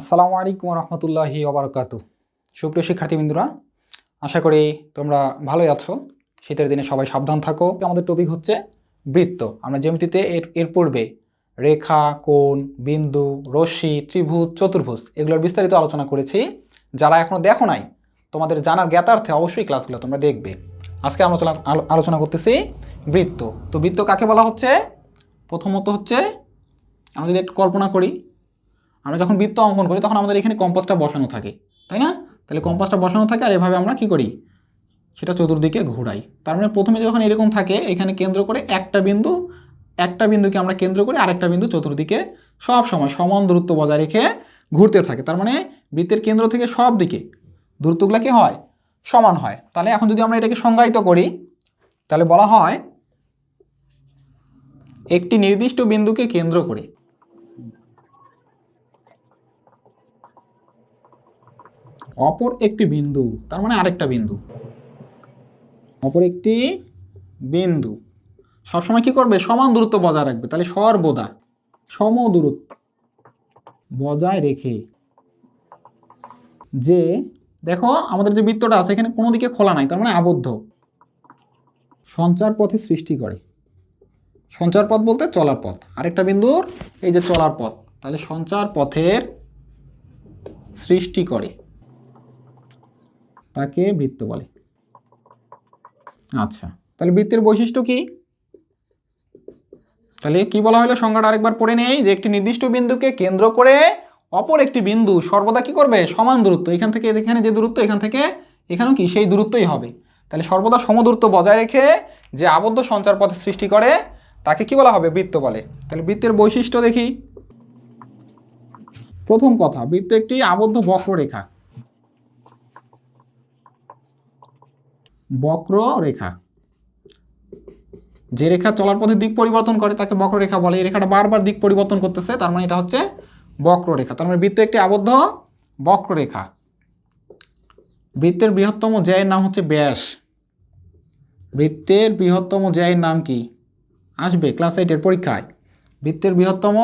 আসসালামু আলাইকুম রহমতুল্লাহি ওবারাকাতু। সুপ্রিয় শিক্ষার্থীবৃন্দরা, আশা করি তোমরা ভালোই আছো। শীতের দিনে সবাই সাবধান থাকো। আমাদের টপিক হচ্ছে বৃত্ত। আমরা জ্যামিতিতে এর পূর্বে রেখা, কোণ, বিন্দু, রশ্মি, ত্রিভুজ, চতুর্ভুজ এগুলোর বিস্তারিত আলোচনা করেছি। যারা এখনও দেখো নাই, তোমাদের জানার জ্ঞাতার্থে অবশ্যই ক্লাসগুলো তোমরা দেখবে। আজকে আলোচনা করতেছি বৃত্ত। তো বৃত্ত কাকে বলা হচ্ছে? প্রথমত হচ্ছে আমরা যদি একটু কল্পনা করি, আমরা যখন বৃত্ত অঙ্কন করি তখন আমাদের এখানে কম্পাসটা বসানো থাকে, তাই না? তাহলে কম্পাসটা বসানো থাকে আর এভাবে আমরা কি করি, সেটা চতুর্দিকে ঘোরাই। তার মানে প্রথমে যখন এরকম থাকে, এখানে কেন্দ্র করে একটা বিন্দুকে আমরা কেন্দ্র করে আরেকটা বিন্দু চতুর্দিকে সব সময় সমান দূরত্ব বজায় রেখে ঘুরতে থাকে। তার মানে বৃত্তের কেন্দ্র থেকে সব দিকে দূরত্বগুলো কি হয়? সমান হয়। তাহলে এখন যদি আমরা এটাকে সংজ্ঞায়িত করি, তাহলে বলা হয় একটি নির্দিষ্ট বিন্দুকে কেন্দ্র করে অপর একটি বিন্দু, তার মানে আরেকটা বিন্দু, অপর একটি বিন্দু সবসময় কি করবে? সমান দূরত্ব বজায় রাখবে। তাহলে সর্বদা সম দূরত্ব বজায় রেখে, যে দেখো আমাদের যে বৃত্তটা আছে এখানে কোনো দিকে খোলা নাই, তার মানে আবদ্ধ, সঞ্চার পথে সৃষ্টি করে। সঞ্চার পথ বলতে চলার পথ, আরেকটা বিন্দুর এই যে চলার পথ, তাহলে সঞ্চার পথের সৃষ্টি করে, তাকে বৃত্ত বলে। আচ্ছা, তাহলে বৃত্তের বৈশিষ্ট্য কি? তাহলে কি বলা হলো, সংজ্ঞাটা আরেকবার পড়ে নেই, যে একটি নির্দিষ্ট বিন্দুকে কেন্দ্র করে অপর একটি বিন্দু সর্বদা কি করবে? সমান দূরত্ব, এখান থেকে এখানে যে দূরত্ব, এখান থেকে এখানেও কি সেই দূরত্বই হবে। তাহলে সর্বদা সমদূরত্ব বজায় রেখে যে আবদ্ধ সঞ্চার পথে সৃষ্টি করে তাকে কি বলা হবে? বৃত্ত বলে। তাহলে বৃত্তের বৈশিষ্ট্য দেখি। প্রথম কথা, বৃত্ত একটি আবদ্ধ বক্ররেখা। বক্ররেখা, যে রেখা চলার পথে দিক পরিবর্তন করে তাকে বক্ররেখা বলে। এই রেখাটা বারবার দিক পরিবর্তন করতেছে, তার মানে এটা হচ্ছে বক্ররেখা। তার মানে বৃত্ত একটি আবদ্ধ বক্ররেখা। বৃত্তের বৃহত্তম জ্যায়ের নাম হচ্ছে ব্যাস। বৃত্তের বৃহত্তম জ্যায়ের নাম কি? আসবে ক্লাস 8-এর পরীক্ষায়। বৃত্তের বৃহত্তম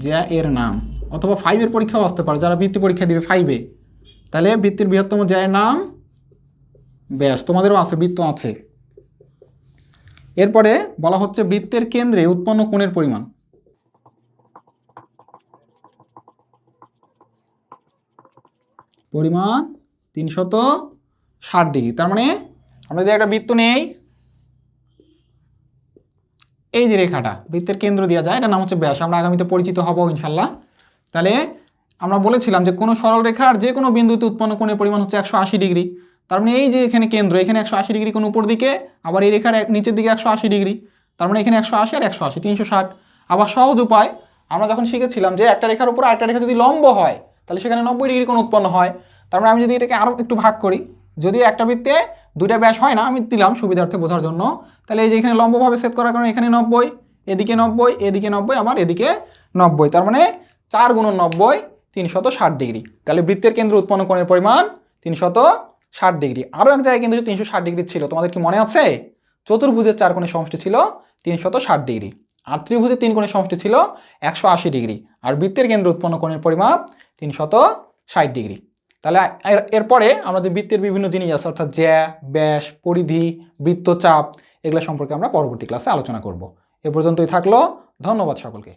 জ্যা এর নাম, অথবা 5-এর পরীক্ষাও আসতে পারে, যারা বৃত্তি পরীক্ষা দিবে 5-এ। তাহলে বৃত্তের বৃহত্তম জ্যায়ের নাম ব্যাস। তোমাদেরও আছে, বৃত্ত আছে। এরপরে বলা হচ্ছে বৃত্তের কেন্দ্রে উৎপন্ন কোণের পরিমাণ। পরিমাণ 360 ডিগ্রি। তার মানে আমরা যদি একটা বৃত্ত নেই, এই যে রেখাটা বৃত্তের কেন্দ্র দেওয়া যায়, এটার নাম হচ্ছে ব্যাস। আমরা আগামীতে পরিচিত হব ইনশাল্লাহ। তাহলে আমরা বলেছিলাম যে কোনো সরল রেখার যে কোনো বিন্দুতে উৎপন্ন কোণের পরিমাণ হচ্ছে 180 ডিগ্রি। তার মানে এই যে এখানে কেন্দ্র, এখানে 180 ডিগ্রি কোণ উপর দিকে, আবার এই রেখার নিচের দিকে 180 ডিগ্রি। তার মানে এখানে 180 আর 180 360। আবার সহজ উপায়, আমরা যখন শিখেছিলাম যে একটা রেখার উপর আরেকটা রেখা যদি লম্ব হয় তাহলে সেখানে 90 ডিগ্রি কোণ উৎপন্ন হয়। তার মানে আমি যদি এটাকে আরও একটু ভাগ করি, যদিও একটা বৃত্তে দুইটা ব্যাস হয় না, আমি দিলাম সুবিধার্থে বোঝার জন্য। তাহলে এই যে এখানে লম্বভাবে সেট করার কারণে এখানে 90, এদিকে 90, এদিকে 90, আবার এদিকে 90। তার মানে 4 × 90 360 ডিগ্রি। তাহলে বৃত্তের কেন্দ্রে উৎপন্ন কোণের পরিমাণ 360 ডিগ্রি। আরও এক জায়গায় কিন্তু 360 ডিগ্রি ছিল, তোমাদের কি মনে আছে? চতুর্ভুজের 4 কোণের সমষ্টি ছিল 360 ডিগ্রি, আর ত্রিভুজের 3 কোণের সমষ্টি ছিল 180 ডিগ্রি, আর বৃত্তের কেন্দ্রে উৎপন্ন কোণের পরিমাপ 360 ডিগ্রি। তাহলে এরপরে আমরা যে বৃত্তের বিভিন্ন জিনিস আছে, অর্থাৎ জ্যা, ব্যাস, পরিধি, বৃত্তচাপ, এগুলো সম্পর্কে আমরা পরবর্তী ক্লাসে আলোচনা করব। এ পর্যন্তই থাকলো। ধন্যবাদ সকলকে।